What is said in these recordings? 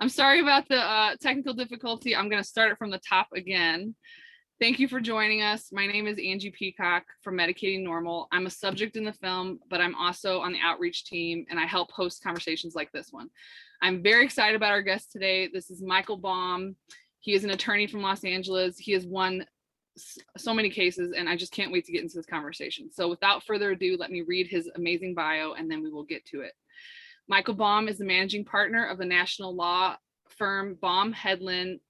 I'm sorry about the technical difficulty. I'm going to start it from the top again. Thank you for joining us. My name is Angie Peacock from Medicating Normal. I'm a subject in the film, but I'm also on the outreach team, and I help host conversations like this one. I'm very excited about our guest today. This is Michael Baum. He is an attorney from Los Angeles. He has won so many cases, and I just can't wait to get into this conversation. So without further ado, let me read his amazing bio, and then we will get to it. Michael Baum is the managing partner of the national law firm Baum Hedlund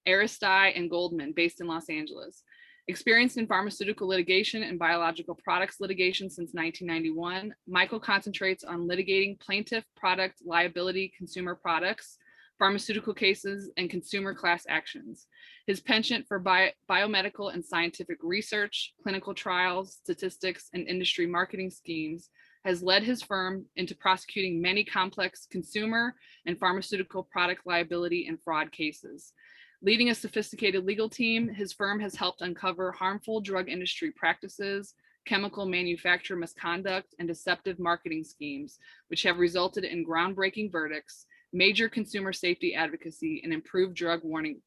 Aristei Goldman, based in Los Angeles. Experienced in pharmaceutical litigation and biological products litigation since 1991, Michael concentrates on litigating plaintiff, product, liability, consumer products, pharmaceutical cases, and consumer class actions. His penchant for biomedical and scientific research, clinical trials, statistics, and industry marketing schemes has led his firm into prosecuting many complex consumer and pharmaceutical product liability and fraud cases. Leading a sophisticated legal team, his firm has helped uncover harmful drug industry practices, chemical manufacturer misconduct, and deceptive marketing schemes, which have resulted in groundbreaking verdicts, major consumer safety advocacy, and improved drug warning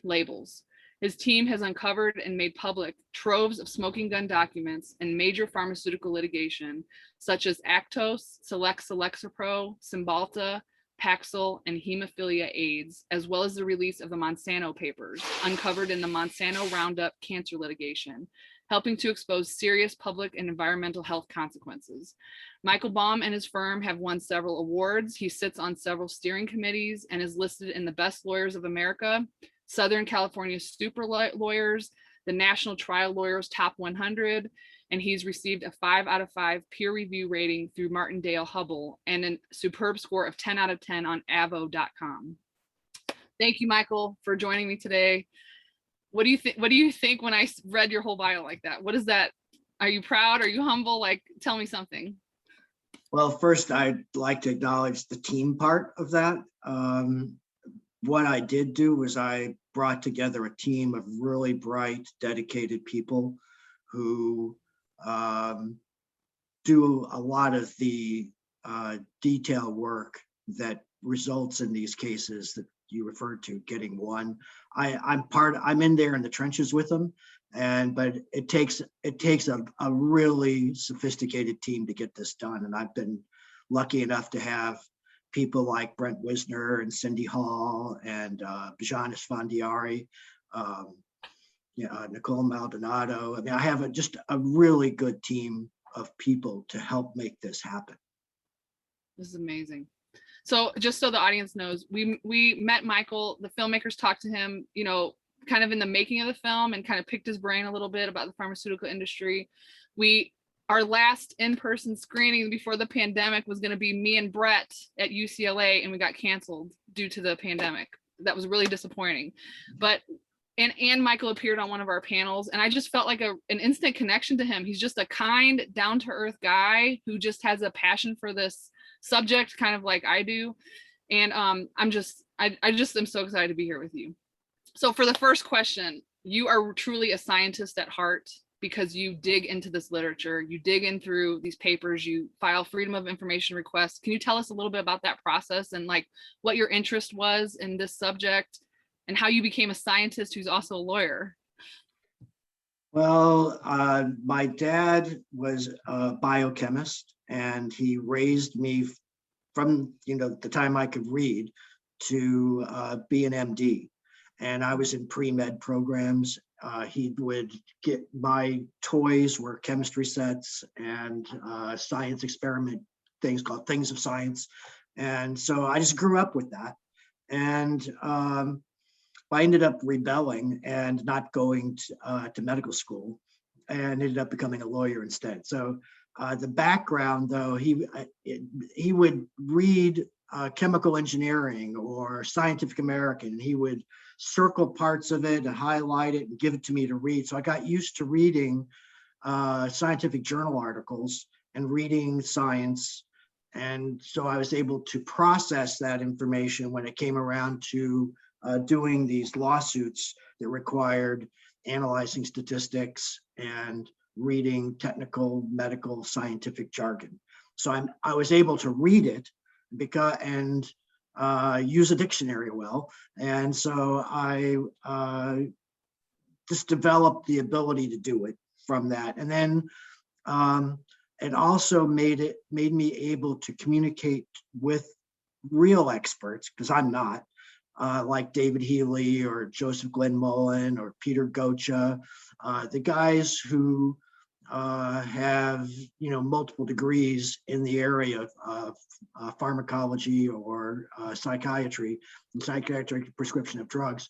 labels. His team has uncovered and made public troves of smoking gun documents and major pharmaceutical litigation, such as Actos, Lexapro, Cymbalta, Paxil, and hemophilia AIDS, as well as the release of the Monsanto papers uncovered in the Monsanto Roundup cancer litigation, helping to expose serious public and environmental health consequences. Michael Baum and his firm have won several awards. He sits on several steering committees and is listed in the Best Lawyers of America, Southern California Super Lawyers, the National Trial Lawyers Top 100, and he's received a 5 out of 5 peer review rating through Martindale-Hubbell and a superb score of 10 out of 10 on avo.com. Thank you, Michael, for joining me today. What do you think when I read your whole bio like that? What is that? Are you proud? Are you humble? Like, tell me something. Well, first, I'd like to acknowledge the team part of that. What I did do was I brought together a team of really bright, dedicated people who do a lot of the detail work that results in these cases that you referred to getting won. I'm in there in the trenches with them, but it takes a really sophisticated team to get this done. And I've been lucky enough to have people like Brent Wisner and Cindy Hall and Bijan Esfandiari, Nicole Maldonado. I mean, I have just a really good team of people to help make this happen. This is amazing. So just so the audience knows, we met Michael, the filmmakers talked to him, kind of in the making of the film, and kind of picked his brain a little bit about the pharmaceutical industry. Our last in-person screening before the pandemic was going to be me and Brett at UCLA, and we got canceled due to the pandemic. That was really disappointing. But and Michael appeared on one of our panels, and I just felt like an instant connection to him. He's just a kind, down-to-earth guy who just has a passion for this subject, kind of like I do. And I just am so excited to be here with you. So for the first question, you are truly a scientist at heart, because you dig into this literature, you dig in through these papers, you file freedom of information requests. Can you tell us a little bit about that process and like what your interest was in this subject and how you became a scientist who's also a lawyer? Well, my dad was a biochemist, and he raised me from the time I could read to be an MD. And I was in pre-med programs. He would get my toys were chemistry sets and science experiment things called Things of Science. And so I just grew up with that. And I ended up rebelling and not going to medical school, and ended up becoming a lawyer instead. So the background, though, he would read chemical engineering or Scientific American, and he would circle parts of it and highlight it and give it to me to read. So I got used to reading scientific journal articles and reading science. And so I was able to process that information when it came around to doing these lawsuits that required analyzing statistics and reading technical, medical, scientific jargon. So I was able to read it use a dictionary well. And so I just developed the ability to do it from that. And then it also made me able to communicate with real experts, because I'm not, like David Healy or Joseph Glenn Mullen or Peter Gocha, the guys who have multiple degrees in the area of pharmacology or psychiatry and psychiatric prescription of drugs,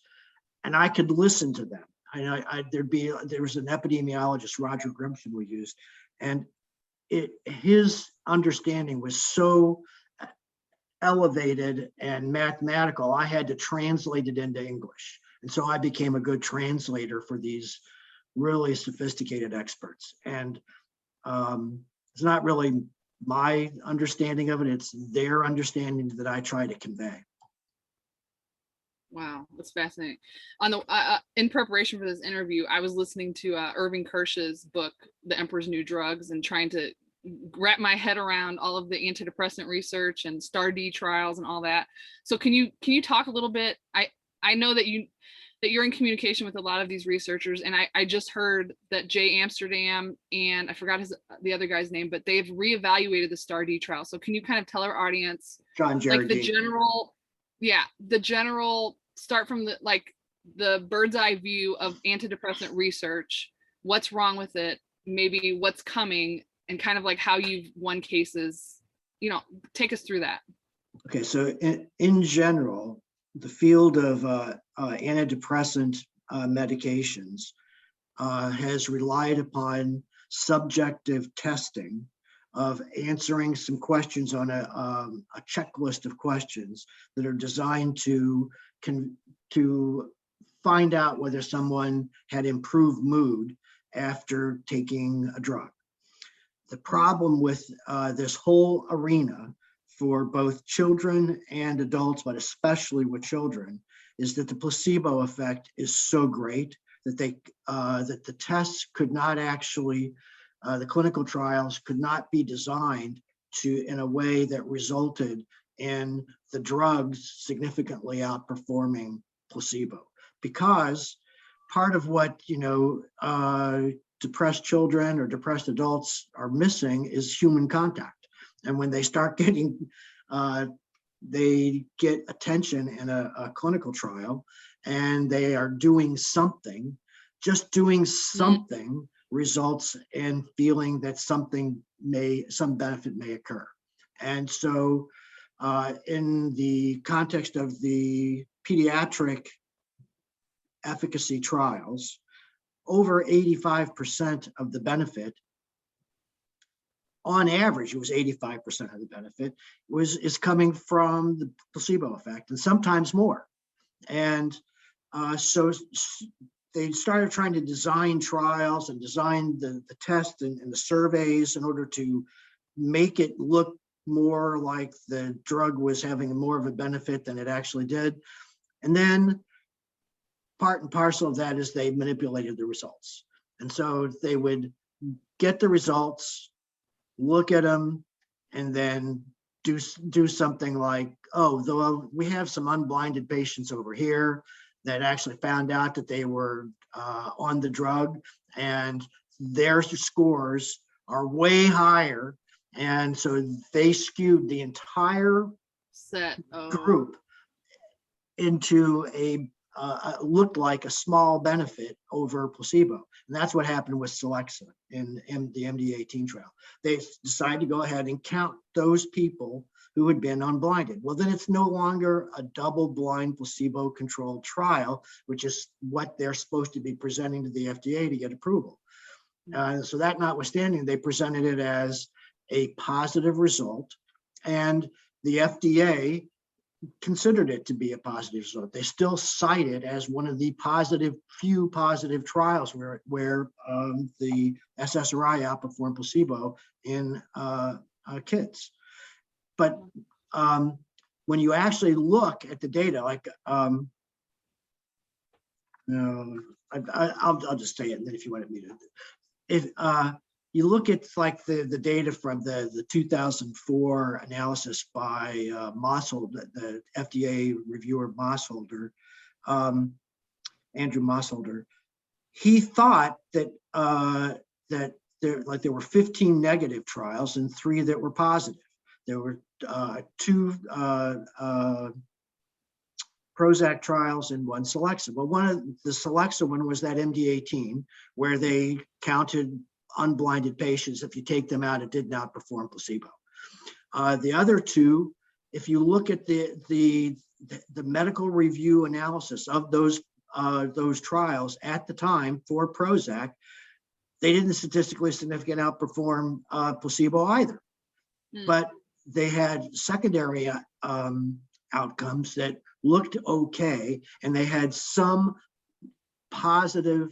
and I could listen to them. There was an epidemiologist, Roger Grimson, we used, and his understanding was so elevated and mathematical, I had to translate it into English. And so I became a good translator for these really sophisticated experts. And it's not really my understanding of it, it's their understanding that I try to convey. Wow, that's fascinating. On the in preparation for this interview, I was listening to Irving Kirsch's book, The Emperor's New Drugs, and trying to wrap my head around all of the antidepressant research and STAR-D trials and all that. So can you talk a little bit? I know that you're in communication with a lot of these researchers, and I just heard that Jay Amsterdam and I forgot the other guy's name, but they've reevaluated the STAR-D trial. So can you kind of tell our audience like the general start from the bird's eye view of antidepressant research, what's wrong with it, maybe what's coming, and kind of like how you've won cases, take us through that. Okay, so in general, the field of antidepressant medications has relied upon subjective testing of answering some questions on a checklist of questions that are designed to find out whether someone had improved mood after taking a drug. The problem with this whole arena for both children and adults, but especially with children, is that the placebo effect is so great that that the tests could not actually, the clinical trials could not be designed in a way that resulted in the drugs significantly outperforming placebo. Because part of what depressed children or depressed adults are missing is human contact. And when they start getting, they get attention in a clinical trial and they are doing something, just doing something results in feeling that some benefit may occur. And so in the context of the pediatric efficacy trials, over 85% of the benefit, on average, it was 85% of the benefit is coming from the placebo effect, and sometimes more. And so they started trying to design trials and design the test and the surveys in order to make it look more like the drug was having more of a benefit than it actually did. And then part and parcel of that is they manipulated the results. And so they would get the results, look at them, and then do something like, oh, though we have some unblinded patients over here that actually found out that they were on the drug and their scores are way higher. And so they skewed the entire group into looked like a small benefit over placebo. And that's what happened with Celexa in the MD18 trial. They decided to go ahead and count those people who had been unblinded. Well, then it's no longer a double-blind placebo-controlled trial, which is what they're supposed to be presenting to the FDA to get approval. So that notwithstanding, they presented it as a positive result, and the FDA considered it to be a positive result. They still cite it as one of the few positive trials where the SSRI outperformed placebo in kids. But when you actually look at the data, like I'll just say it, and then if you wanted me to, you look at like the data from the 2004 analysis by Mossholder, the FDA reviewer Mossholder, Andrew Mossholder. He thought that that there were 15 negative trials and 3 that were positive. There were 2 Prozac trials and 1 Celexa. Well, one of the Celexa one was that MD-18, where they counted unblinded patients. If you take them out, it did not perform placebo. The other 2, if you look at the medical review analysis of those trials at the time for Prozac, they didn't statistically significant outperform placebo either. But they had secondary outcomes that looked okay, and they had some positive,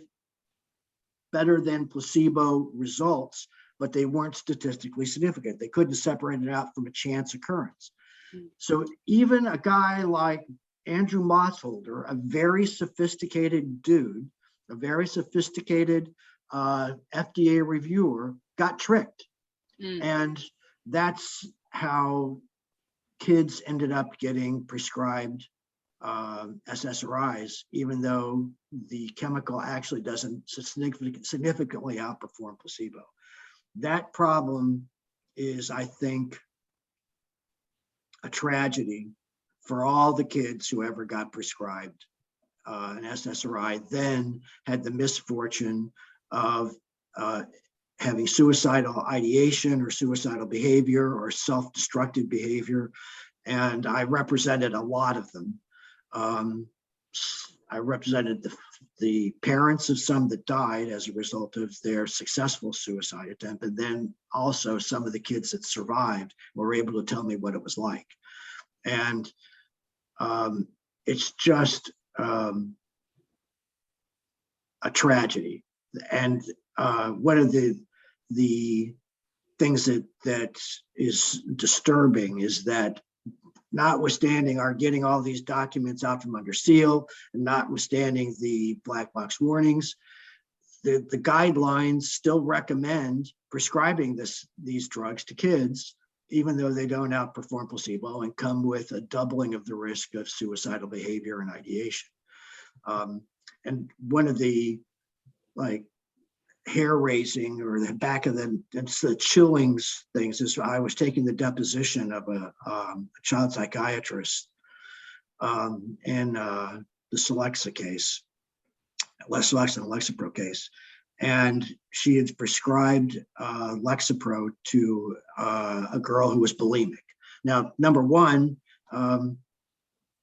better than placebo results, but they weren't statistically significant. They couldn't separate it out from a chance occurrence. So even a guy like Andrew Mossholder, a very sophisticated dude, a very sophisticated FDA reviewer, got tricked. And that's how kids ended up getting prescribed SSRIs, even though the chemical actually doesn't significantly outperform placebo. That problem is, I think, a tragedy for all the kids who ever got prescribed an SSRI, then had the misfortune of having suicidal ideation or suicidal behavior or self-destructive behavior. And I represented a lot of them. I represented the parents of some that died as a result of their successful suicide attempt, and then also some of the kids that survived were able to tell me what it was like. And it's just a tragedy. And one of the things that is disturbing is that, notwithstanding our getting all these documents out from under seal, and notwithstanding the black box warnings, the guidelines still recommend prescribing these drugs to kids, even though they don't outperform placebo and come with a doubling of the risk of suicidal behavior and ideation. And one of the hair raising or the back of the chillings things is I was taking the deposition of a child psychiatrist in the Celexa case, Celexa and Lexapro case, and she had prescribed Lexapro to a girl who was bulimic. Now, number one,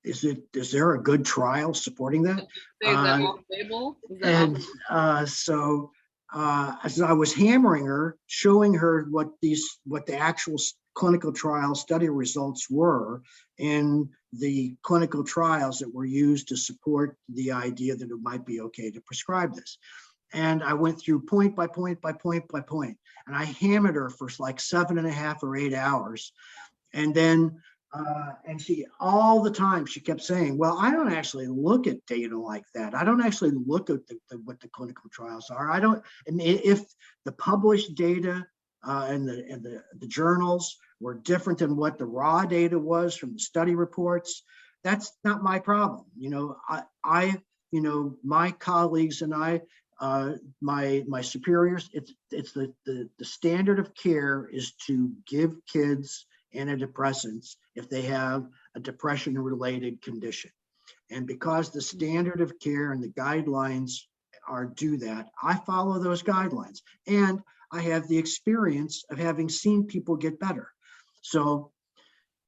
is there a good trial supporting that? Is that off-label? So as I was hammering her, showing her what the actual clinical trial study results were in the clinical trials that were used to support the idea that it might be okay to prescribe this. And I went through point by point by point by point, and I hammered her for like 7.5 or 8 hours. And then and she, all the time, she kept saying, well, I don't actually look at data like that. I don't actually look at what the clinical trials are. I mean, if the published data and the journals were different than what the raw data was from the study reports, that's not my problem. My colleagues and I, my superiors, it's the standard of care is to give kids antidepressants if they have a depression-related condition. And because the standard of care and the guidelines do that, I follow those guidelines. And I have the experience of having seen people get better. So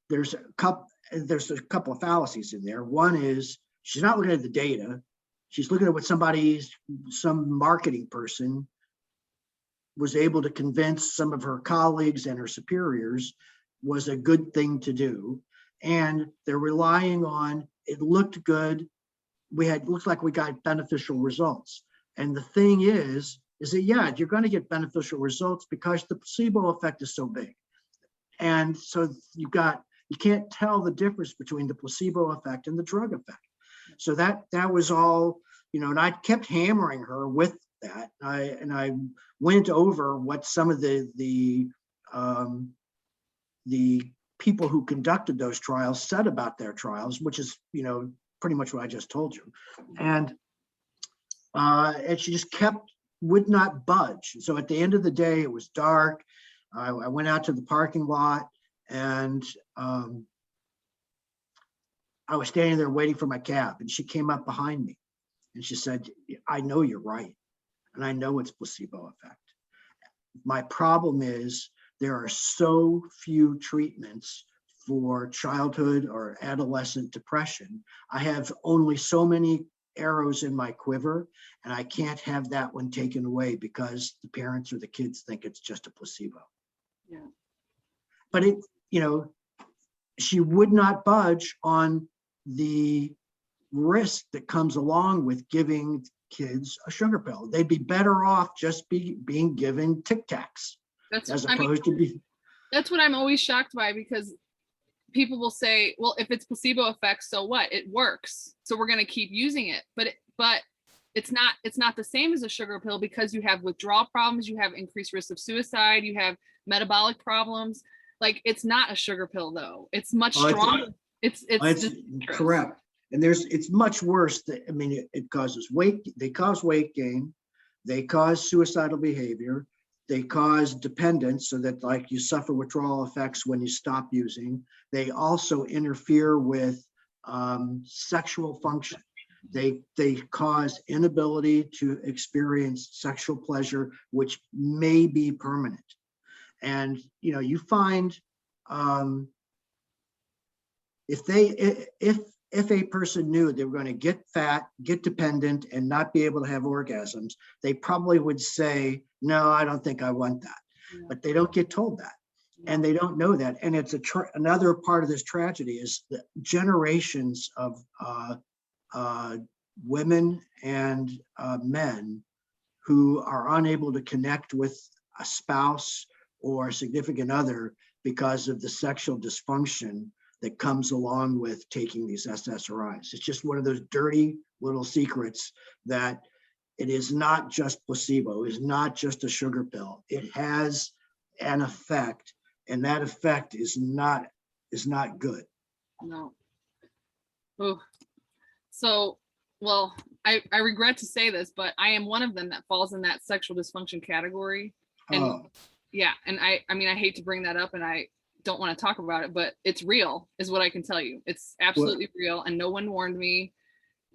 there's a couple of fallacies in there. One is she's not looking at the data. She's looking at what some marketing person was able to convince some of her colleagues and her superiors was a good thing to do. And they're relying on, it looked good. Looked like we got beneficial results. And the thing is that, yeah, you're going to get beneficial results because the placebo effect is so big. And so you can't tell the difference between the placebo effect and the drug effect. So that was all, and I kept hammering her with that. I went over what some of the people who conducted those trials said about their trials, which is, pretty much what I just told you. And she just would not budge. So at the end of the day, it was dark. I went out to the parking lot, and I was standing there waiting for my cab, and she came up behind me and she said, I know you're right. And I know it's placebo effect. My problem is there are so few treatments for childhood or adolescent depression. I have only so many arrows in my quiver, and I can't have that one taken away because the parents or the kids think it's just a placebo. Yeah. But she would not budge on the risk that comes along with giving kids a sugar pill. They'd be better off just being given Tic Tacs as opposed to be. That's what I'm always shocked by, because people will say, well, if it's placebo effect, so what? It works, so we're going to keep using it. But it's not the same as a sugar pill, because you have withdrawal problems, you have increased risk of suicide, you have metabolic problems. Like, it's not a sugar pill though. It's much stronger. It's correct. And it's much worse. It causes they cause weight gain, they cause suicidal behavior, they cause dependence, so that like you suffer withdrawal effects when you stop using. They also interfere with sexual function. They cause inability to experience sexual pleasure, which may be permanent. And you find if a person knew they were going to get fat, get dependent, and not be able to have orgasms, they probably would say, no, I don't think I want that. Yeah. But they don't get told that. Yeah. And they don't know that. And it's another part of this tragedy is the generations of women and men who are unable to connect with a spouse or a significant other because of the sexual dysfunction that comes along with taking these SSRIs. It's just one of those dirty little secrets that it is not just placebo, it is not just a sugar pill. It has an effect, and that effect is not good. No. Oh. So, well, I regret to say this, but I am one of them that falls in that sexual dysfunction category. And yeah, and I hate to bring that up, and I don't want to talk about it, but it's real, is what I can tell you. It's absolutely real, and no one warned me.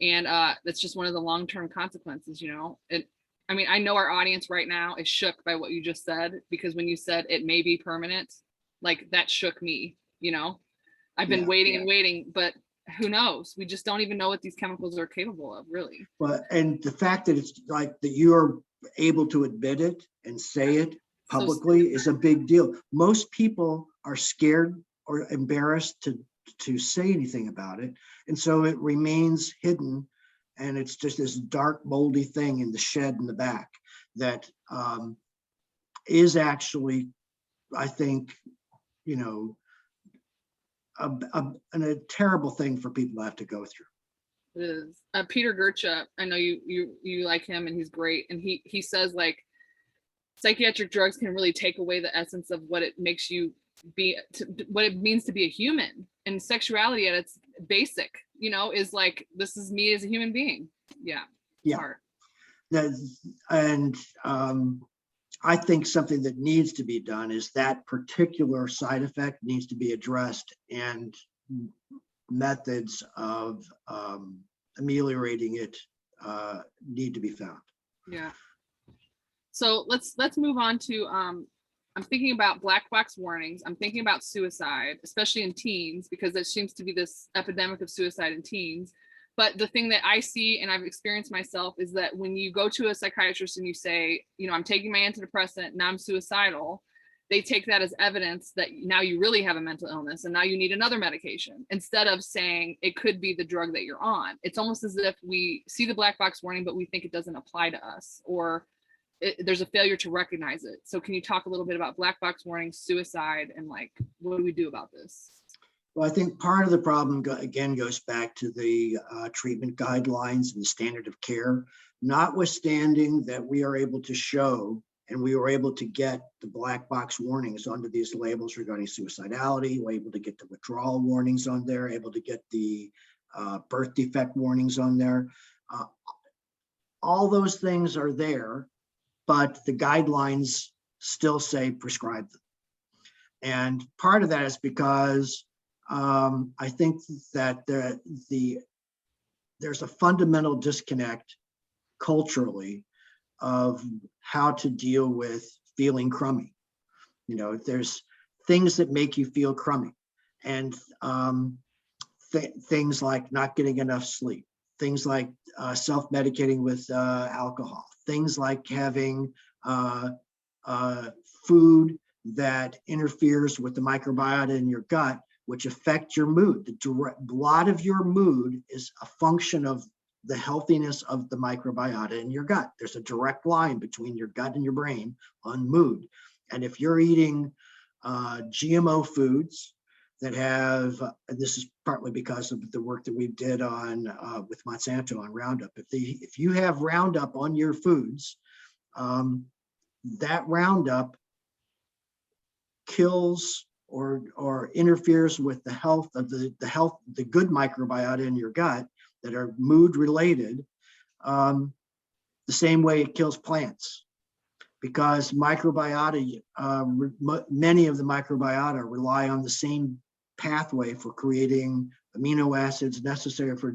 And that's just one of the long-term consequences, I know our audience right now is shook by what you just said, because when you said it may be permanent, like, that shook me. I've been waiting and waiting, but who knows? We just don't even know what these chemicals are capable of, really. And the fact that it's like that you're able to admit it and say it publicly is a big deal. Most people are scared or embarrassed to say anything about it, and so it remains hidden, and it's just this dark, moldy thing in the shed in the back that is actually, I think, a terrible thing for people to have to go through. It is. Peter Gertrude, I know you like him, and he's great, and he says, like, psychiatric drugs can really take away the essence of what it makes you be, what it means to be a human. And sexuality at its basic, is like, this is me as a human being. Yeah. Hard. And I think something that needs to be done is that particular side effect needs to be addressed, and methods of ameliorating it need to be found. Yeah. So let's move on to I'm thinking about black box warnings. I'm thinking about suicide, especially in teens, because there seems to be this epidemic of suicide in teens. But the thing that I see, and I've experienced myself, is that when you go to a psychiatrist and you say, I'm taking my antidepressant, now I'm suicidal, they take that as evidence that now you really have a mental illness and now you need another medication, instead of saying it could be the drug that you're on. It's almost as if we see the black box warning, but we think it doesn't apply to us, or there's a failure to recognize it. So can you talk a little bit about black box warnings, suicide, and like, what do we do about this? Well, I think part of the problem, again, goes back to the treatment guidelines and the standard of care. notwithstanding that we are able to show and we were able to get the black box warnings under these labels regarding suicidality, we're able to get the withdrawal warnings on there, able to get the birth defect warnings on there. All those things are there, but the guidelines still say prescribe them. And part of that is because I think that there's a fundamental disconnect culturally of how to deal with feeling crummy. You know, there's things that make you feel crummy, and things like not getting enough sleep, things like self-medicating with alcohol, things like having food that interferes with the microbiota in your gut, which affect your mood. A lot of your mood is a function of the healthiness of the microbiota in your gut. There's a direct line between your gut and your brain on mood. And if you're eating GMO foods that have, and this is partly because of the work that we did on with Monsanto on Roundup. If you have Roundup on your foods, that Roundup kills or interferes with the health of the good microbiota in your gut that are mood related, the same way it kills plants. Because microbiota, many of the microbiota rely on the same pathway for creating amino acids necessary for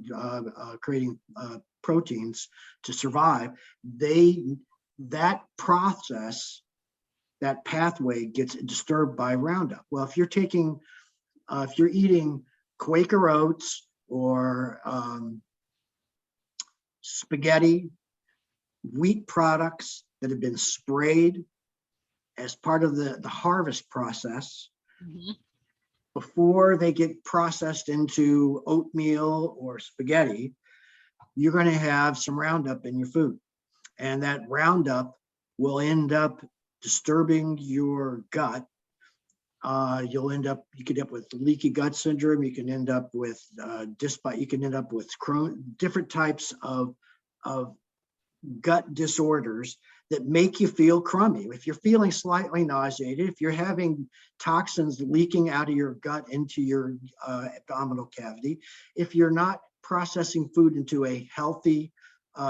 creating proteins to survive. That process, that pathway gets disturbed by Roundup. Well, if you're eating Quaker oats or spaghetti, wheat products that have been sprayed as part of the harvest process, before they get processed into oatmeal or spaghetti, you're going to have some Roundup in your food. And that Roundup will end up disturbing your gut. You could end up with leaky gut syndrome. You can end up with you can end up with different types of gut disorders that make you feel crummy. If you're feeling slightly nauseated, if you're having toxins leaking out of your gut into your abdominal cavity, if you're not processing food into a healthy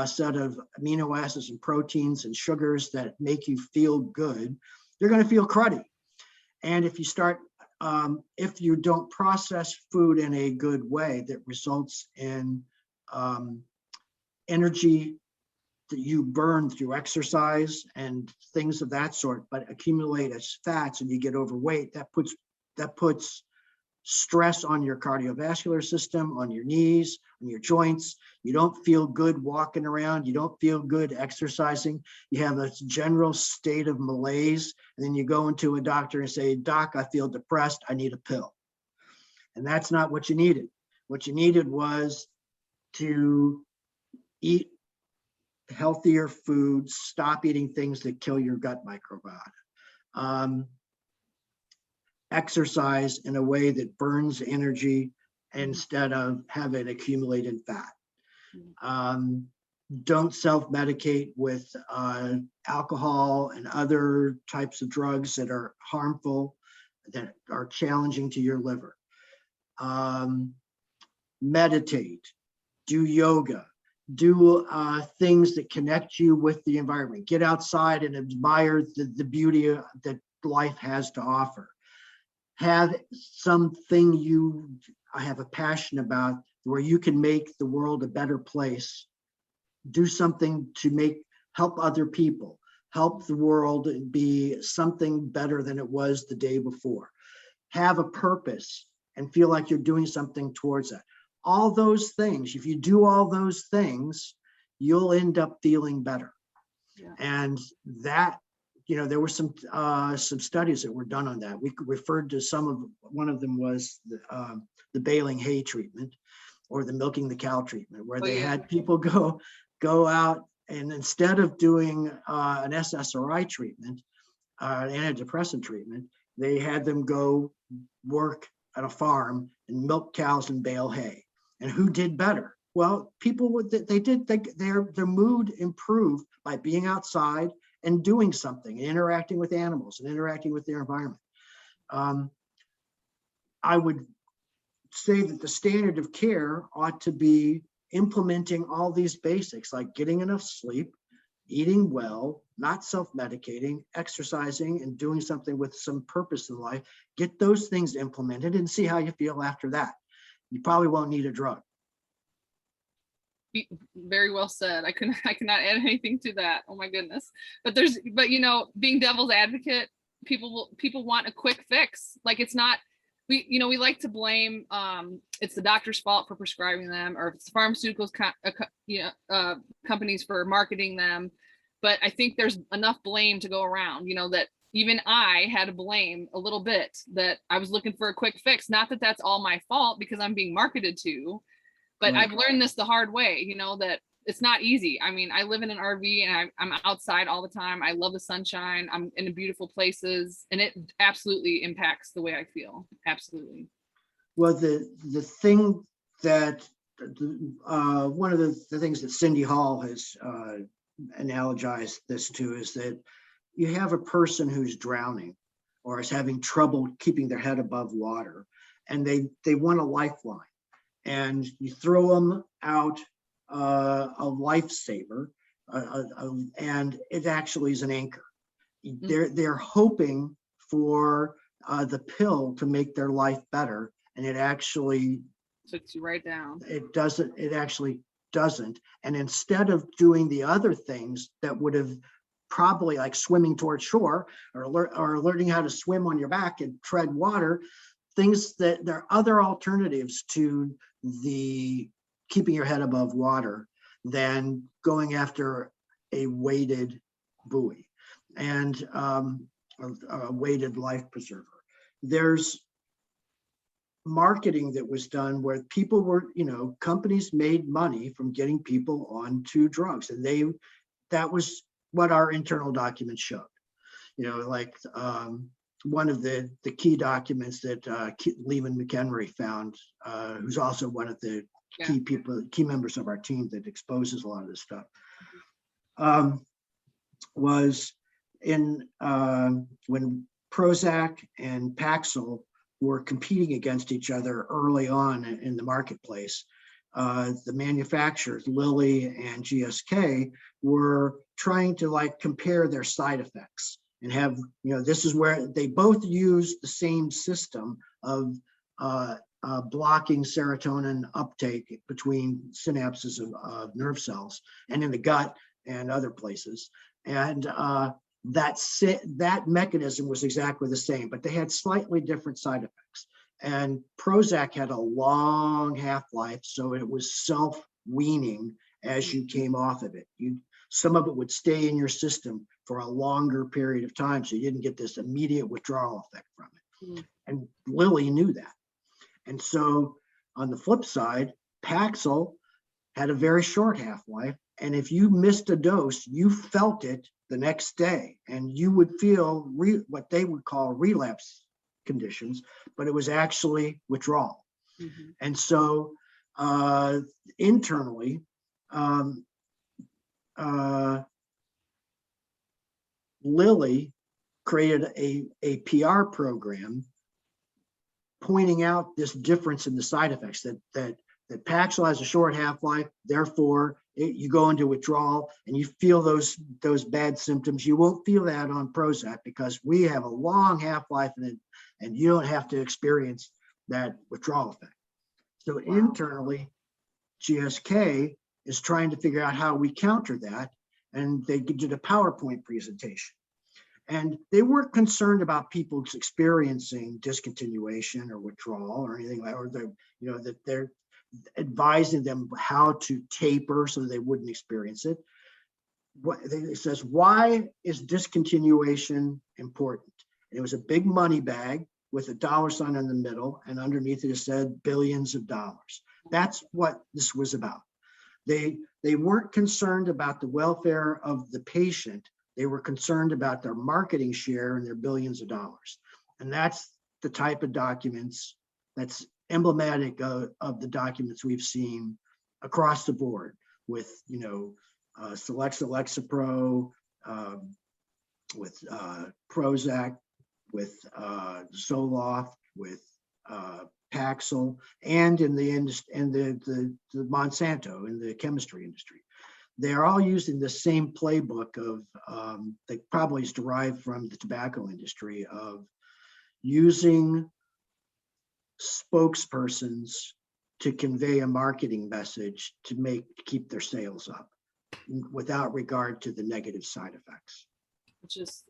set of amino acids and proteins and sugars that make you feel good, you're going to feel cruddy. And if you don't process food in a good way, that results in energy that you burn through exercise and things of that sort, but accumulate as fats and you get overweight, that puts stress on your cardiovascular system, on your knees, on your joints. You don't feel good walking around. You don't feel good exercising. You have a general state of malaise. And then you go into a doctor and say, "Doc, I feel depressed. I need a pill." And that's not what you needed. What you needed was to eat healthier foods, stop eating things that kill your gut microbiota. Exercise in a way that burns energy instead of having accumulated fat. Don't self-medicate with alcohol and other types of drugs that are harmful, that are challenging to your liver. Meditate, do yoga, do things that connect you with the environment. Get outside and admire the beauty that life has to offer. Have something you have a passion about where you can make the world a better place. Do something to help other people, help the world be something better than it was the day before. Have a purpose and feel like you're doing something towards that. All those things, if you do all those things, you'll end up feeling better. Yeah. And that, there were some studies that were done on that. We referred to one of them was the baling hay treatment, or the milking the cow treatment, where they had people go out, and instead of doing an SSRI treatment, an antidepressant treatment, they had them go work at a farm and milk cows and bale hay. And who did better? Well, people would, their mood improved by being outside and doing something, and interacting with animals and interacting with their environment. I would say that the standard of care ought to be implementing all these basics, like getting enough sleep, eating well, not self-medicating, exercising, and doing something with some purpose in life. Get those things implemented and see how you feel after that. You probably won't need a drug. Very well said. I cannot add anything to that. Oh my goodness. But you know, being devil's advocate, people want a quick fix. Like, it's not, we like to blame it's the doctor's fault for prescribing them, or if it's the pharmaceuticals companies for marketing them. But I think there's enough blame to go around, you know, that even I had to blame a little bit, that I was looking for a quick fix. Not that that's all my fault, because I'm being marketed to, but Right. I've learned this the hard way, you know, that it's not easy. I mean, I live in an RV and I'm outside all the time. I love the sunshine. I'm in beautiful places, and it absolutely impacts the way I feel. Absolutely. Well, the thing that one of the things that Cindy Hall has analogized this to is that you have a person who's drowning or is having trouble keeping their head above water, and they want a lifeline, and you throw them out a lifesaver, and it actually is an anchor. They're hoping for the pill to make their life better, and it actually Puts you right down. It doesn't. It actually doesn't. And instead of doing the other things that would have probably, like swimming towards shore, or learning how to swim on your back and tread water, things that there are other alternatives to the keeping your head above water than going after a weighted buoy and a weighted life preserver. There's marketing that was done where people were, you know, companies made money from getting people onto drugs, and that was what our internal documents showed. You know, like one of the key documents that Lehman McHenry found, who's also one of the key members of our team that exposes a lot of this stuff, was in when Prozac and Paxil were competing against each other early on in the marketplace. The manufacturers, Lilly and GSK, were trying to like compare their side effects and have, you know, this is where they both use the same system of blocking serotonin uptake between synapses of nerve cells and in the gut and other places. And that mechanism was exactly the same, but they had slightly different side effects. And Prozac had a long half-life, so it was self-weaning as you came off of it. Some of it would stay in your system for a longer period of time, so you didn't get this immediate withdrawal effect from it. And Lilly knew that. And so on the flip side, Paxil had a very short half-life, and if you missed a dose, you felt it the next day, and you would feel what they would call relapse conditions, but it was actually withdrawal. And so internally, Lilly created a PR program pointing out this difference in the side effects, that Paxil has a short half-life, therefore you go into withdrawal and you feel those bad symptoms. You won't feel that on Prozac because we have a long half-life and you don't have to experience that withdrawal effect. So internally, GSK is trying to figure out how we counter that, and they did a PowerPoint presentation. And they weren't concerned about people experiencing discontinuation or withdrawal or anything like, or that they're advising them how to taper so they wouldn't experience it. It says, why is discontinuation important? And it was a big money bag with a dollar sign in the middle, and underneath it said billions of dollars. That's what this was about. They weren't concerned about the welfare of the patient. They were concerned about their marketing share and their billions of dollars. And that's the type of documents that's emblematic of the documents we've seen across the board with, Celexa, Lexapro, with Prozac, with Zoloft, with Paxil, and in the Monsanto in the chemistry industry. They're all using the same playbook of that probably is derived from the tobacco industry of using spokespersons to convey a marketing message to keep their sales up without regard to the negative side effects. Which is,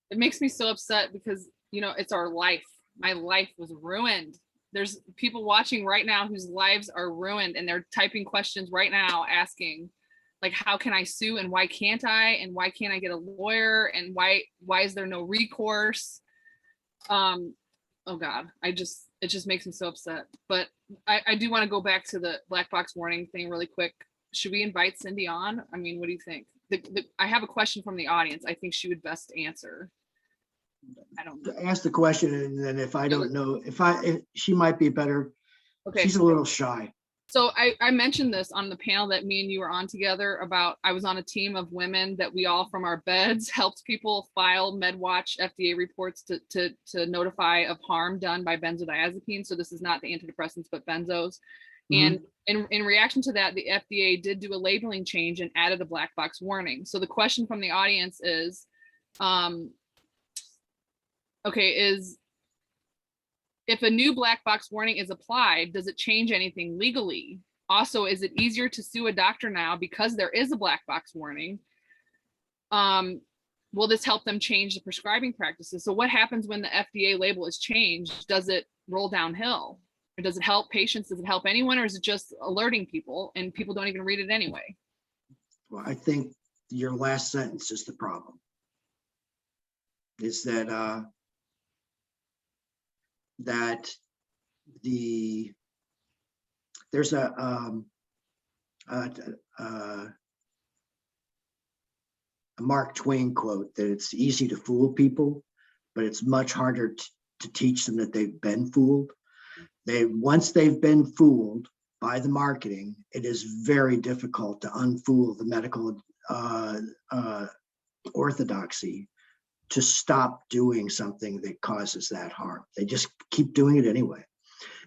it makes me so upset because, it's our life. My life was ruined. There's people watching right now whose lives are ruined, and they're typing questions right now asking, like, how can I sue and why can't I? And why can't I get a lawyer? And why is there no recourse? Oh God, it just makes me so upset. But I do want to go back to the black box warning thing really quick. Should we invite Cindy on? I mean, what do you think? I have a question from the audience. I think she would best answer. I don't know. Ask the question, and then if I don't know, if she might be better. Okay. She's a little shy. So I mentioned this on the panel that me and you were on together about, I was on a team of women that we all from our beds helped people file MedWatch FDA reports to notify of harm done by benzodiazepines. So this is not the antidepressants, but benzos. And in reaction to that, the FDA did do a labeling change and added a black box warning. So the question from the audience is, if a new black box warning is applied, does it change anything legally? Also, is it easier to sue a doctor now because there is a black box warning? Will this help them change the prescribing practices? So what happens when the FDA label is changed? Does it roll downhill? Or does it help patients? Does it help anyone? Or is it just alerting people and people don't even read it anyway? Well, I think your last sentence is the problem. Is that there's a Mark Twain quote that it's easy to fool people, but it's much harder to teach them that they've been fooled. Once they've been fooled by the marketing, it is very difficult to unfool the medical orthodoxy to stop doing something that causes that harm. They just keep doing it anyway.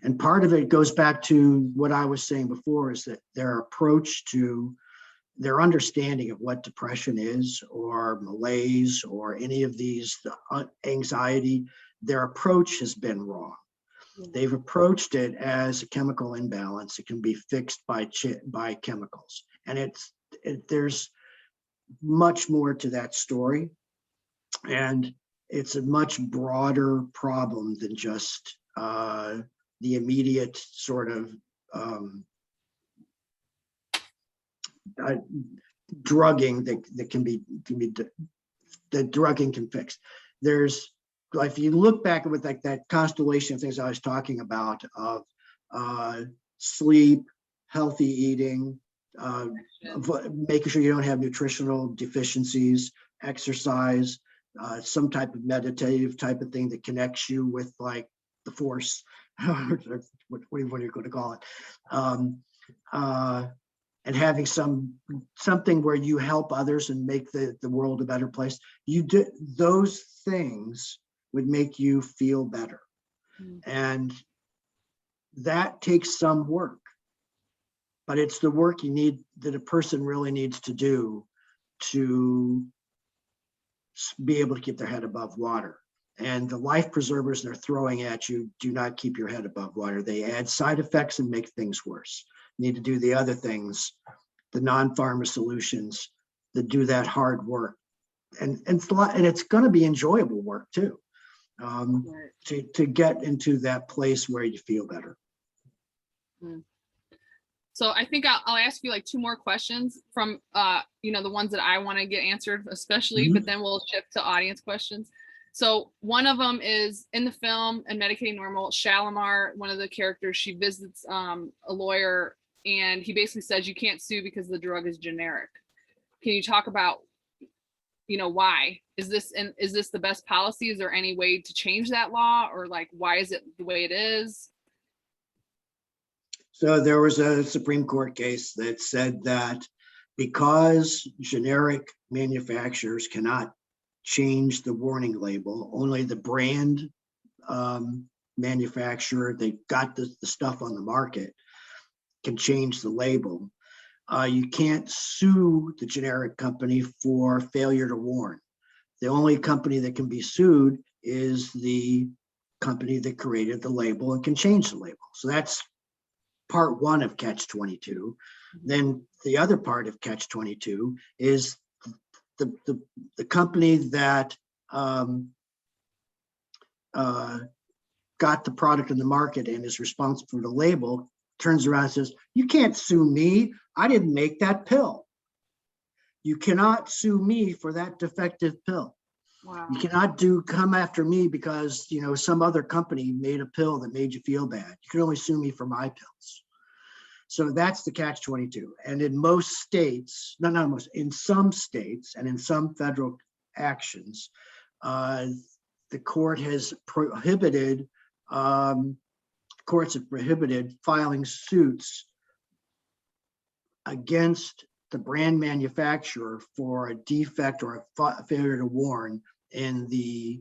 And part of it goes back to what I was saying before, is that their approach to their understanding of what depression is, or malaise, or any of these anxiety, their approach has been wrong. They've approached it as a chemical imbalance. It can be fixed by chemicals. And there's much more to that story. And it's a much broader problem than just the immediate sort of drugging that can be that drugging can fix. There's, if you look back with like that constellation of things I was talking about of sleep, healthy eating, making sure you don't have nutritional deficiencies, exercise, some type of meditative type of thing that connects you with like the force, whatever you're going to call it, and having something where you help others and make the world a better place. Those things would make you feel better. And that takes some work, but it's the work that a person really needs to do to be able to keep their head above water. And the life preservers they're throwing at you do not keep your head above water. They add side effects and make things worse. You need to do the other things, the non-pharma solutions that do that hard work. And it's going to be enjoyable work too, to get into that place where you feel better. So I think I'll ask you like two more questions from the ones that I want to get answered, especially, but then we'll shift to audience questions. So one of them is in the film and Medicating Normal, Shalimar, one of the characters, she visits a lawyer, and he basically says you can't sue because the drug is generic. Can you talk about, why? Is this the best policy? Is there any way to change that law, or like why is it the way it is? So there was a Supreme Court case that said that because generic manufacturers cannot change the warning label, only the brand manufacturer that got the stuff on the market can change the label. You can't sue the generic company for failure to warn. The only company that can be sued is the company that created the label and can change the label. So that's part one of Catch-22. Then the other part of Catch-22 is the company that got the product in the market and is responsible for the label turns around and says, you can't sue me. I didn't make that pill. You cannot sue me for that defective pill. Wow. You cannot come after me because some other company made a pill that made you feel bad. You can only sue me for my pills. So that's the Catch-22. And in most states, not most, in some states and in some federal actions, the court has prohibited courts have prohibited filing suits against the brand manufacturer for a defect or a failure to warn in the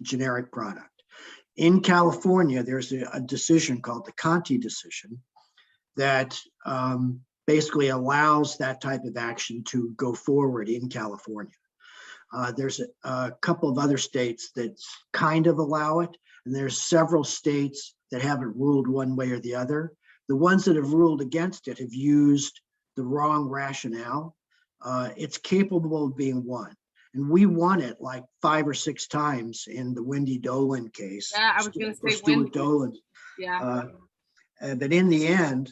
generic product. In California, there's a decision called the Conti decision that basically allows that type of action to go forward in California. There's a couple of other states that kind of allow it, and there's several states that haven't ruled one way or the other. The ones that have ruled against it have used the wrong rationale. It's capable of being won. And we won it like 5 or 6 times in the Wendy Dolan case. Yeah, I was going to say Stuart Wendy. Dolan. Yeah. But in the end,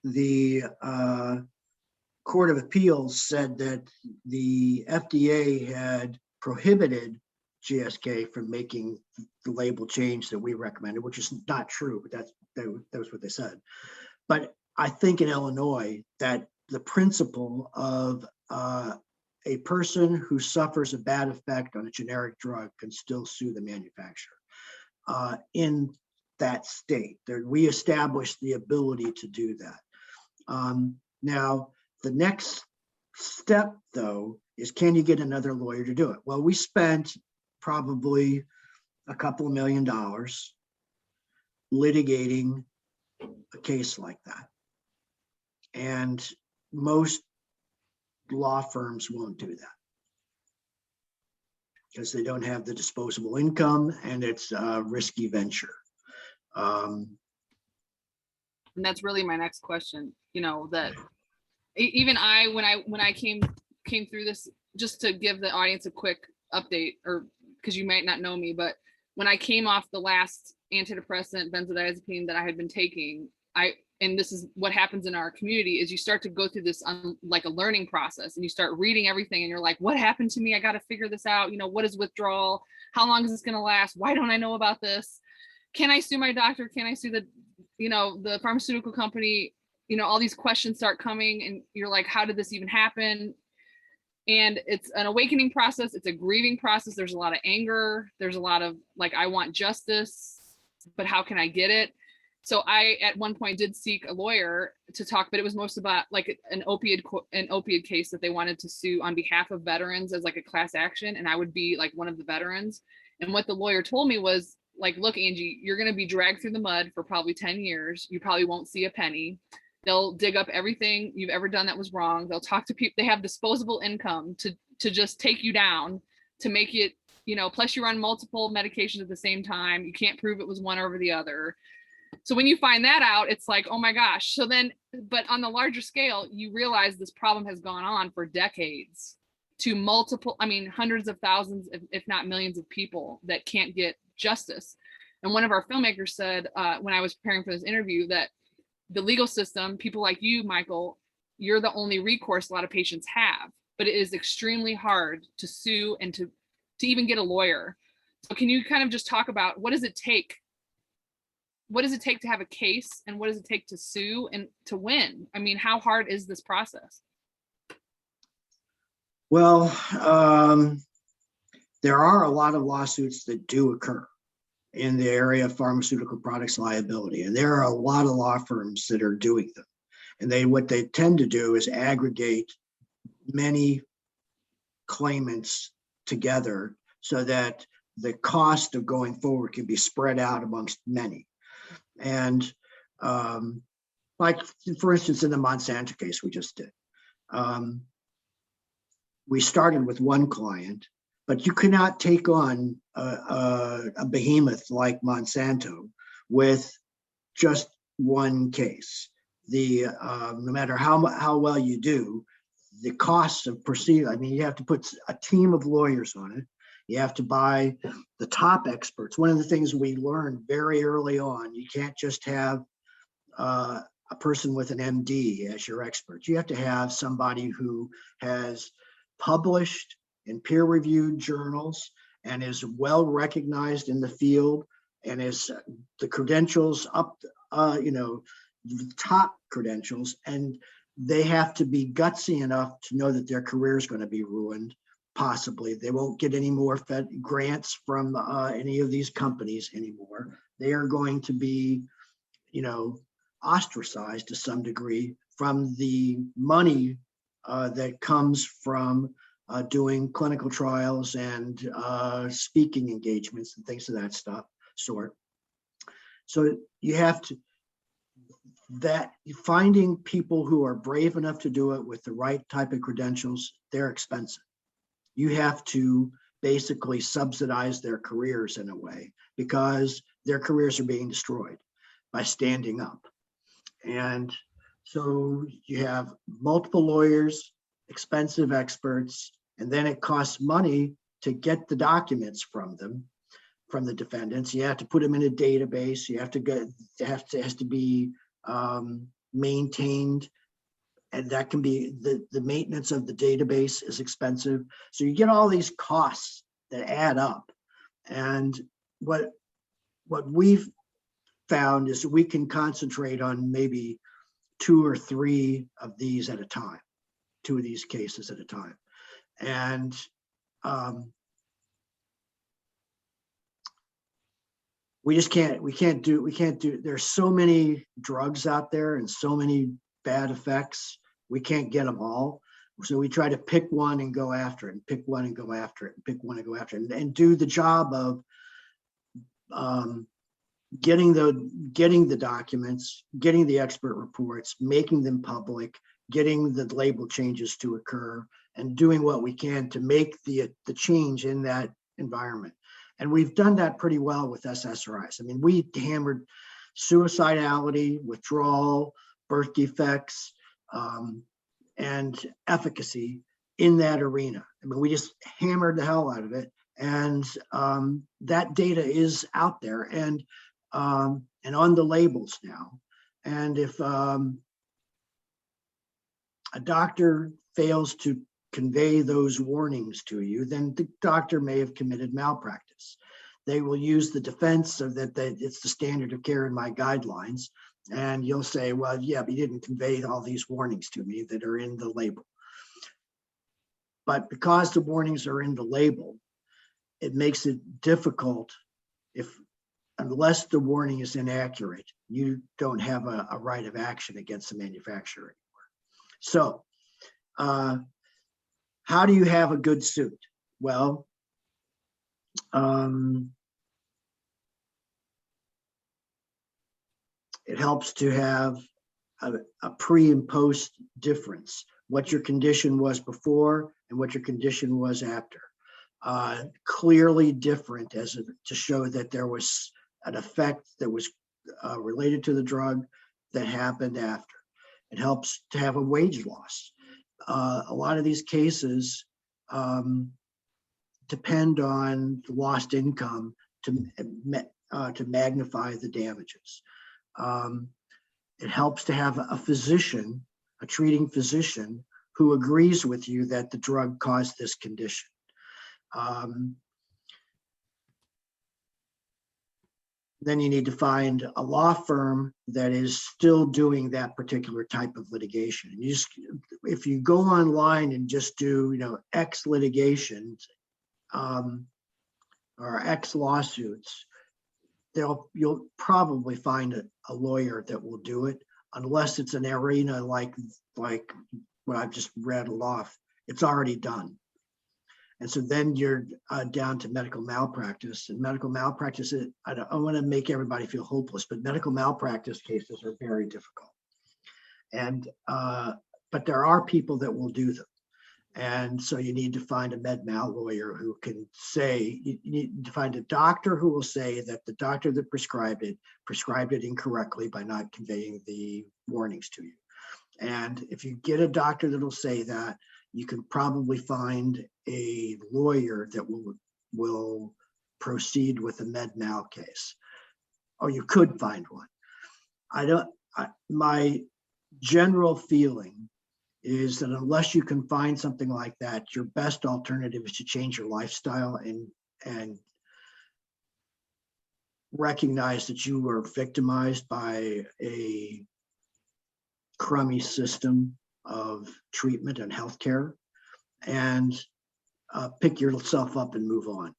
the Court of Appeals said that the FDA had prohibited GSK from making the label change that we recommended, which is not true, but that was what they said. But I think in Illinois that the principle of a person who suffers a bad effect on a generic drug can still sue the manufacturer. In that state, we established the ability to do that. Now, the next step, though, is can you get another lawyer to do it? Well, we spent probably a couple of $1 million litigating a case like that. And most law firms won't do that because they don't have the disposable income and it's a risky venture. And that's really my next question, that even when I came through this, just to give the audience a quick update, or because you might not know me, but when I came off the last antidepressant benzodiazepine that I had been taking, and this is what happens in our community, is you start to go through this like a learning process, and you start reading everything, and you're like, what happened to me? I got to figure this out. What is withdrawal? How long is this going to last? Why don't I know about this? Can I sue my doctor? Can I sue the pharmaceutical company? All these questions start coming, and you're like, how did this even happen? And it's an awakening process. It's a grieving process. There's a lot of anger. There's a lot of like, I want justice, but how can I get it? So I, at one point, did seek a lawyer to talk, but it was most about like an opioid case that they wanted to sue on behalf of veterans as like a class action. And I would be like one of the veterans. And what the lawyer told me was like, look, Angie, you're going to be dragged through the mud for probably 10 years. You probably won't see a penny. They'll dig up everything you've ever done that was wrong. They'll talk to people. They have disposable income to just take you down, to make it, plus you're on multiple medications at the same time. You can't prove it was one over the other. So when you find that out, it's like, oh my gosh. So then, but on the larger scale, you realize this problem has gone on for decades to multiple, hundreds of thousands, if not millions of people that can't get justice. And one of our filmmakers said, when I was preparing for this interview, that the legal system, people like you, Michael, you're the only recourse a lot of patients have, but it is extremely hard to sue and to even get a lawyer. So can you kind of just talk about what does it take? What does it take to have a case, and what does it take to sue and to win? How hard is this process? Well, there are a lot of lawsuits that do occur. in the area of pharmaceutical products liability. And there are a lot of law firms that are doing them. And what they tend to do is aggregate many claimants together so that the cost of going forward can be spread out amongst many. And like, for instance, in the Monsanto case we just did, we started with one client, but you cannot take on a behemoth like Monsanto with just one case. No matter how well you do, the costs of proceeding, I mean, you have to put a team of lawyers on it. You have to buy the top experts. One of the things we learned very early on, you can't just have a person with an MD as your expert. You have to have somebody who has published in peer-reviewed journals and is well recognized in the field and is the credentials up, the top credentials, and they have to be gutsy enough to know that their career is going to be ruined. Possibly they won't get any more grants from any of these companies anymore. They are going to be, ostracized to some degree from the money that comes from doing clinical trials and speaking engagements and things of that sort. So you have to, finding people who are brave enough to do it with the right type of credentials, they're expensive. You have to basically subsidize their careers in a way, because their careers are being destroyed by standing up. And so you have multiple lawyers, expensive experts, and then it costs money to get the documents from them, from the defendants. You have to put them in a database. You have to go, it has to be maintained, and that can be, the maintenance of the database is expensive. So you get all these costs that add up. And what we've found is we can concentrate on maybe 2 or 3 of these at a time, 2 of these cases at a time. And we can't do, there's so many drugs out there and so many bad effects. We can't get them all. So we try to pick one and go after it, and pick one and go after it, and pick one and go after it, and do the job of getting the documents, getting the expert reports, making them public, getting the label changes to occur, and doing what we can to make the change in that environment. And we've done that pretty well with SSRIs. I mean, we hammered suicidality, withdrawal, birth defects, and efficacy in that arena. I mean, we just hammered the hell out of it. And that data is out there and on the labels now. And if a doctor fails to convey those warnings to you, then the doctor may have committed malpractice. They will use the defense of that it's the standard of care in my guidelines. And you'll say, well, yeah, but you didn't convey all these warnings to me that are in the label. But because the warnings are in the label, it makes it difficult unless the warning is inaccurate, you don't have a right of action against the manufacturer anymore. So how do you have a good suit? Well, it helps to have a pre and post difference, what your condition was before and what your condition was after. Clearly different to show that there was an effect that was related to the drug that happened after. It helps to have a wage loss. A lot of these cases depend on lost income to magnify the damages. It helps to have a physician, a treating physician, who agrees with you that the drug caused this condition. Then you need to find a law firm that is still doing that particular type of litigation. And if you go online and just do, X litigations or X lawsuits, you'll probably find a lawyer that will do it, unless it's an arena like what I've just rattled off. It's already done. And so then you're down to medical malpractice, and medical malpractice, I don't want to make everybody feel hopeless, but medical malpractice cases are very difficult. And, but there are people that will do them. And so you need to find a med mal lawyer who can say, you need to find a doctor who will say that the doctor that prescribed it incorrectly by not conveying the warnings to you. And if you get a doctor that'll say that, you can probably find a lawyer that will proceed with a med mal case, or you could find one. My general feeling is that unless you can find something like that, your best alternative is to change your lifestyle and recognize that you were victimized by a crummy system of treatment and healthcare, and pick yourself up and move on.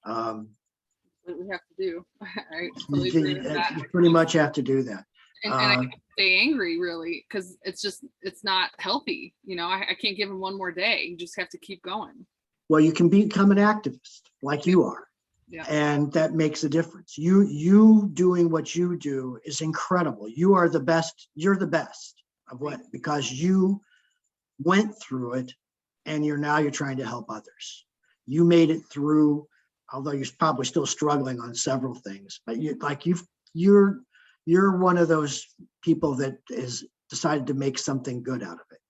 What we have to do. I totally agree with that. You pretty much have to do that. And I can't stay angry, really, because it's not healthy. You know, I can't give him one more day. You just have to keep going. Well, you can become an activist like you are. Yeah. And that makes a difference. You doing what you do is incredible. You are the best. You're the best of what, because you went through it, and you're trying to help others. You made it through, although you're probably still struggling on several things, but you're one of those people that has decided to make something good out of it.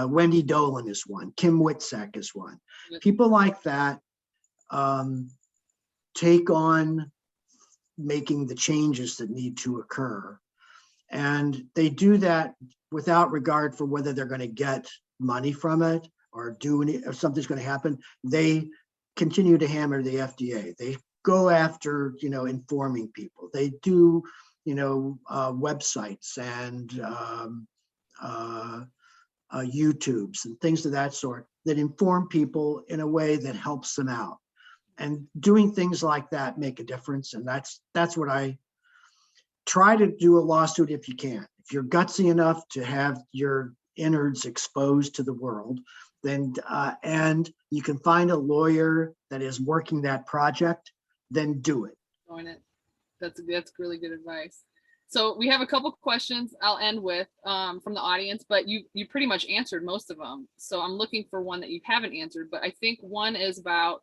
Wendy Dolan is one. Kim Witzek is one. People like that take on making the changes that need to occur. And they do that without regard for whether they're going to get money from it or or something's going to happen. They continue to hammer the FDA. They go after, informing people. They do, websites and YouTubes and things of that sort that inform people in a way that helps them out. And doing things like that make a difference. And that's what I try to do. A lawsuit if you can. If you're gutsy enough to have your innards exposed to the world, then and you can find a lawyer that is working that project, then do it. Join it. That's really good advice. So we have a couple questions I'll end with from the audience, but you pretty much answered most of them. So I'm looking for one that you haven't answered, but I think one is about,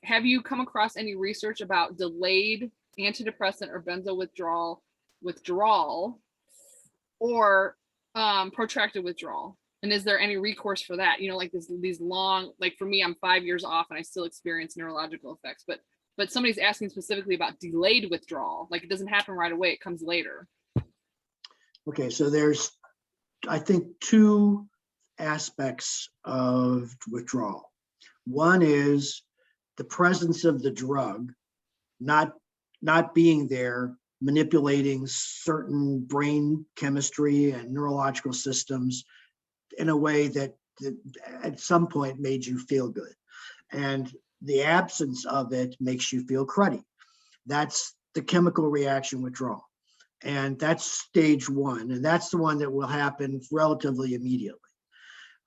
have you come across any research about delayed antidepressant or benzo withdrawal or protracted withdrawal? And is there any recourse for that? Like these long, like for me, I'm 5 years off and I still experience neurological effects, but somebody's asking specifically about delayed withdrawal. Like it doesn't happen right away, it comes later. Okay, so there's, I think, two aspects of withdrawal. One is the presence of the drug not being there, manipulating certain brain chemistry and neurological systems in a way that at some point made you feel good. And the absence of it makes you feel cruddy. That's the chemical reaction withdrawal. And that's stage one. And that's the one that will happen relatively immediately.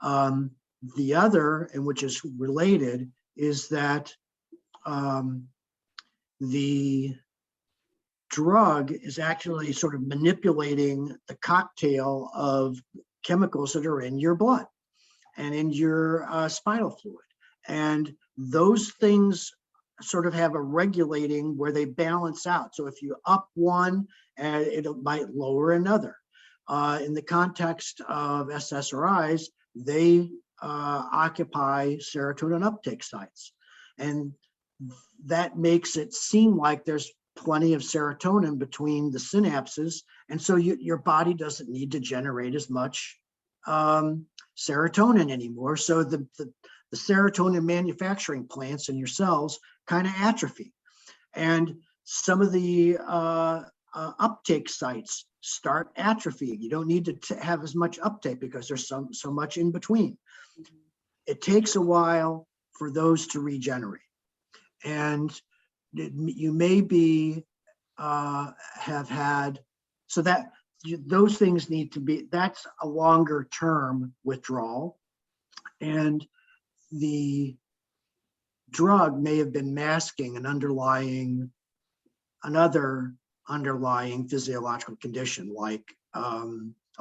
The other, and which is related, is that the drug is actually sort of manipulating the cocktail of chemicals that are in your blood and in your spinal fluid. And those things sort of have a regulating where they balance out. So if you up one, it might lower another. In the context of SSRIs, they occupy serotonin uptake sites. And that makes it seem like there's plenty of serotonin between the synapses. And so your body doesn't need to generate as much serotonin anymore. So the serotonin manufacturing plants in your cells kind of atrophy. And some of the uptake sites start atrophying. You don't need to have as much uptake because there's so much in between. It takes a while for those to regenerate. And you may be have had, so that those things need to be, that's a longer term withdrawal, and the drug may have been masking another underlying physiological condition, like a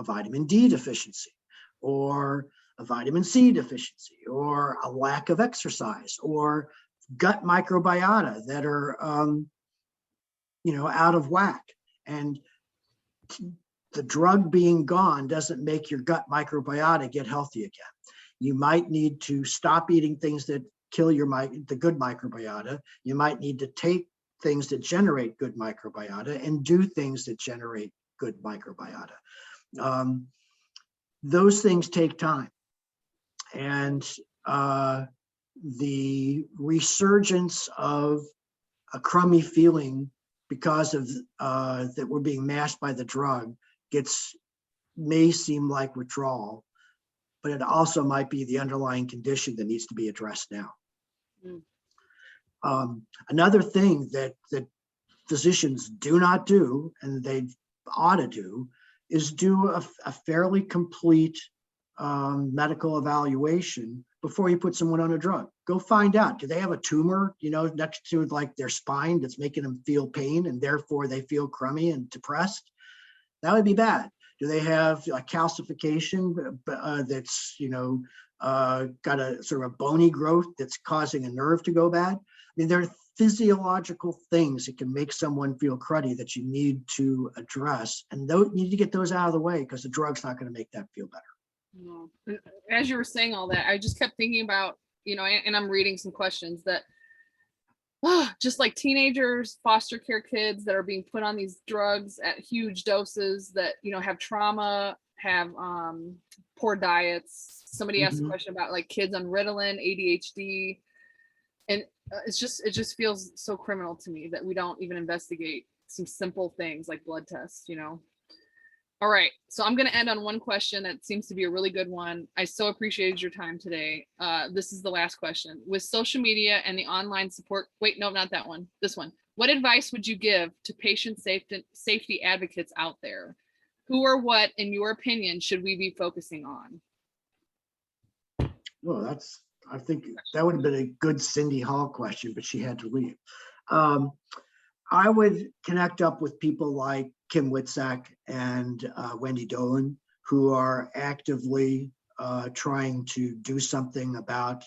vitamin D deficiency, or a vitamin C deficiency, or a lack of exercise, or gut microbiota that are out of whack. And the drug being gone doesn't make your gut microbiota get healthy again. You might need to stop eating things that kill the good microbiota. You might need to take things that generate good microbiota and do things that generate good microbiota. Those things take time. And the resurgence of a crummy feeling because of that we're being masked by the drug may seem like withdrawal, but it also might be the underlying condition that needs to be addressed now. Another thing that physicians do not do, and they ought to do, is do a fairly complete medical evaluation before you put someone on a drug. Go find out, do they have a tumor, next to like their spine that's making them feel pain and therefore they feel crummy and depressed? That would be bad. Do they have a calcification that's, got a sort of a bony growth that's causing a nerve to go bad? I mean, there are physiological things that can make someone feel cruddy that you need to address, and you need to get those out of the way because the drug's not going to make that feel better. No. As you were saying all that, I just kept thinking about, and I'm reading some questions that, just like teenagers, foster care kids that are being put on these drugs at huge doses that, have trauma, have poor diets. Somebody asked a question about like kids on Ritalin, ADHD. And it just feels so criminal to me that we don't even investigate some simple things like blood tests, All right, so I'm going to end on one question that seems to be a really good one. I so appreciated your time today. This is the last question. With social media and the online support, wait, no, not that one, this one. What advice would you give to patient safety advocates out there? Who or what, in your opinion, should we be focusing on? Well, I think that would have been a good Cindy Hall question, but she had to leave. I would connect up with people like Kim Witzak and Wendy Dolan, who are actively trying to do something about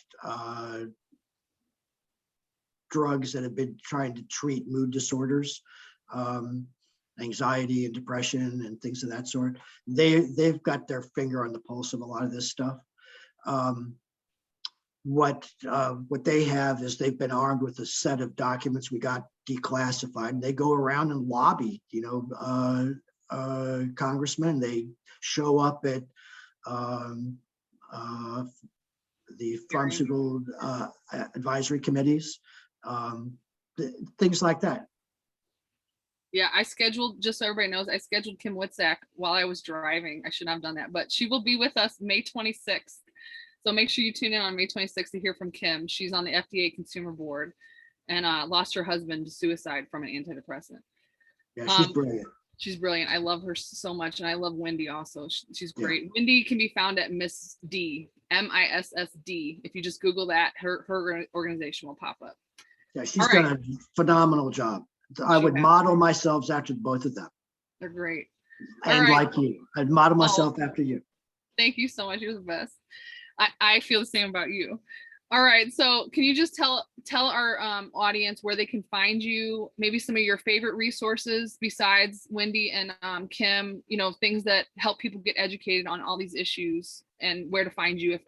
drugs that have been trying to treat mood disorders, anxiety and depression and things of that sort. They've got their finger on the pulse of a lot of this stuff. What they have is they've been armed with a set of documents we got declassified, and they go around and lobby, congressmen. They show up at the pharmaceutical advisory committees, things like that. Yeah, I scheduled, just so everybody knows, I scheduled Kim Witzak while I was driving. I shouldn't have done that, but she will be with us May 26th. So make sure you tune in on May 26th to hear from Kim. She's on the FDA Consumer Board and lost her husband to suicide from an antidepressant. Yeah, she's brilliant. She's brilliant. I love her so much. And I love Wendy also. She's great. Yeah. Wendy can be found at Miss D, MISSD. If you just Google that, her organization will pop up. Yeah, she's done a phenomenal job. I would model myself after both of them. They're great. And like you, I'd model myself after you. Thank you so much. You're the best. I feel the same about you. All right. So can you just tell our audience where they can find you, maybe some of your favorite resources besides Wendy and Kim, things that help people get educated on all these issues, and where to find you if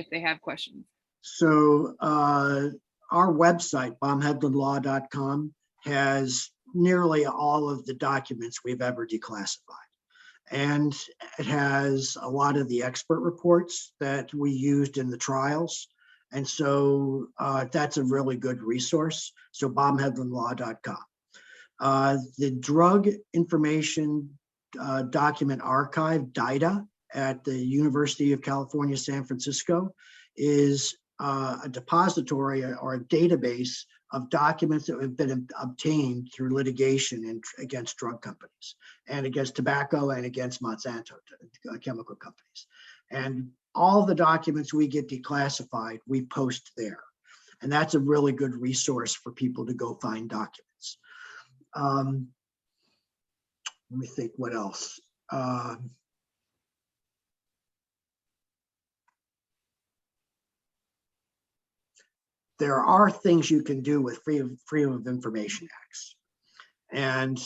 they have questions. So our website, baumhedlundlaw.com, has nearly all of the documents we've ever declassified. And it has a lot of the expert reports that we used in the trials. And so that's a really good resource. So baumhedlundlaw.com. The Drug Information Document Archive, DIDA, at the University of California, San Francisco, is a depository or a database of documents that have been obtained through litigation against drug companies and against tobacco and against Monsanto chemical companies. And all the documents we get declassified, we post there. And that's a really good resource for people to go find documents. Let me think what else. There are things you can do with Freedom of Information Acts. And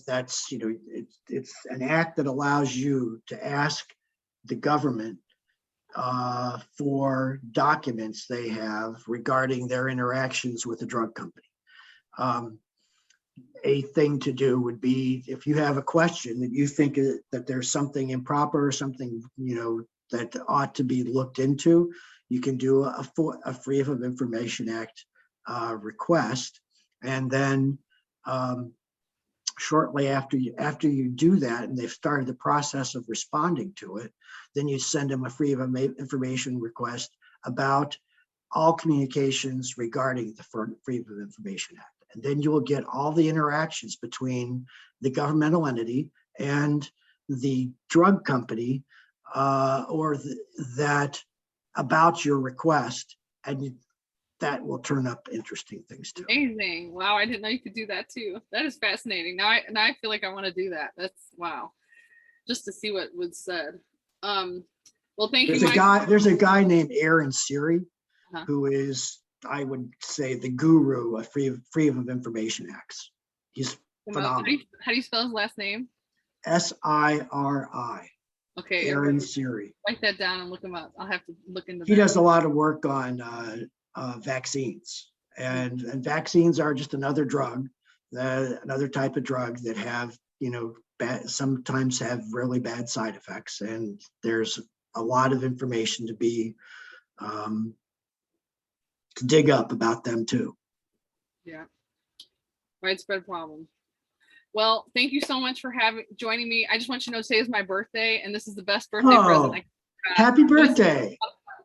that's, it's an act that allows you to ask the government for documents they have regarding their interactions with the drug company. A thing to do would be, if you have a question that you think that there's something improper or something, that ought to be looked into, you can do a Freedom of Information Act request. And then shortly after you do that, and they've started the process of responding to it, then you send them a Freedom of Information request about all communications regarding the Freedom of Information Act. And then you will get all the interactions between the governmental entity and the drug company that about your request, and that will turn up interesting things too. Amazing. Wow, I didn't know you could do that too. That is fascinating. Now I feel like I want to do that. That's wow. Just to see what was said. Well, thank you. There's a guy named Aaron Siri, who is, I would say, the guru of Freedom of Information Acts. He's phenomenal. How do you spell his last name? S-I-R-I. Okay. Aaron Siri. Write that down and look him up. I'll have to look into that. He does a lot of work on vaccines, and vaccines are just another drug, another type of drug that have, sometimes have really bad side effects, and there's a lot of information to be to dig up about them too. Yeah. Widespread problem. Well, thank you so much for joining me. I just want you to know today is my birthday, and this is the best birthday present I could have. Happy birthday.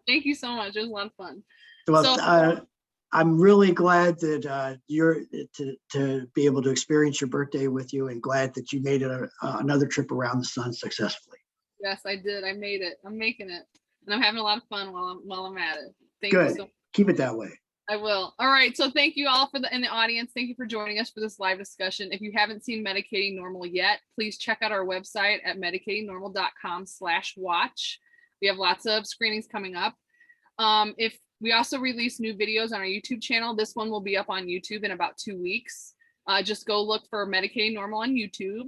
Thank you so much. It was a lot of fun. Well, I'm really glad that you're to be able to experience your birthday with you, and glad that you made it another trip around the sun successfully. Yes, I did. I made it. I'm making it, and I'm having a lot of fun while I'm at it. Thank you so much. Keep it that way. I will. All right. So thank you all in the audience. Thank you for joining us for this live discussion. If you haven't seen Medicating Normal yet, please check out our website at medicatingnormal.com/watch. We have lots of screenings coming up. If we also release new videos on our YouTube channel, this one will be up on YouTube in about 2 weeks. Just go look for Medicating Normal on YouTube.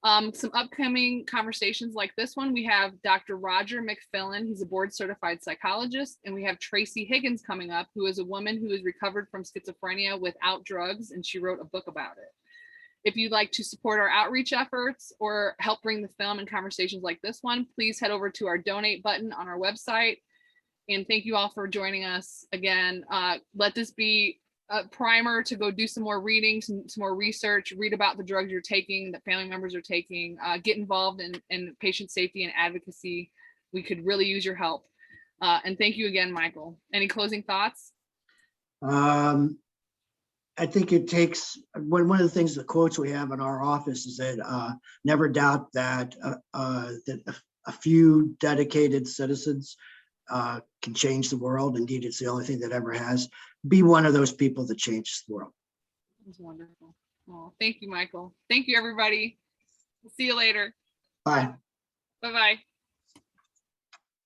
Some upcoming conversations like this one, we have Dr. Roger McFillin. He's a board certified psychologist, and we have Tracy Higgins coming up, who is a woman who is recovered from schizophrenia without drugs, and she wrote a book about it. If you'd like to support our outreach efforts or help bring the film and conversations like this one, please head over to our donate button on our website. And thank you all for joining us again. Let this be a primer to go do some more reading, some more research, read about the drugs you're taking, that family members are taking, get involved in patient safety and advocacy. We could really use your help. And thank you again, Michael. Any closing thoughts? I think it takes, one of the things, the quotes we have in our office is that never doubt that that a few dedicated citizens can change the world. Indeed, it's the only thing that ever has. Be one of those people that changes the world. That's wonderful. Oh, thank you, Michael. Thank you, everybody. We'll see you later. Bye. Bye-bye.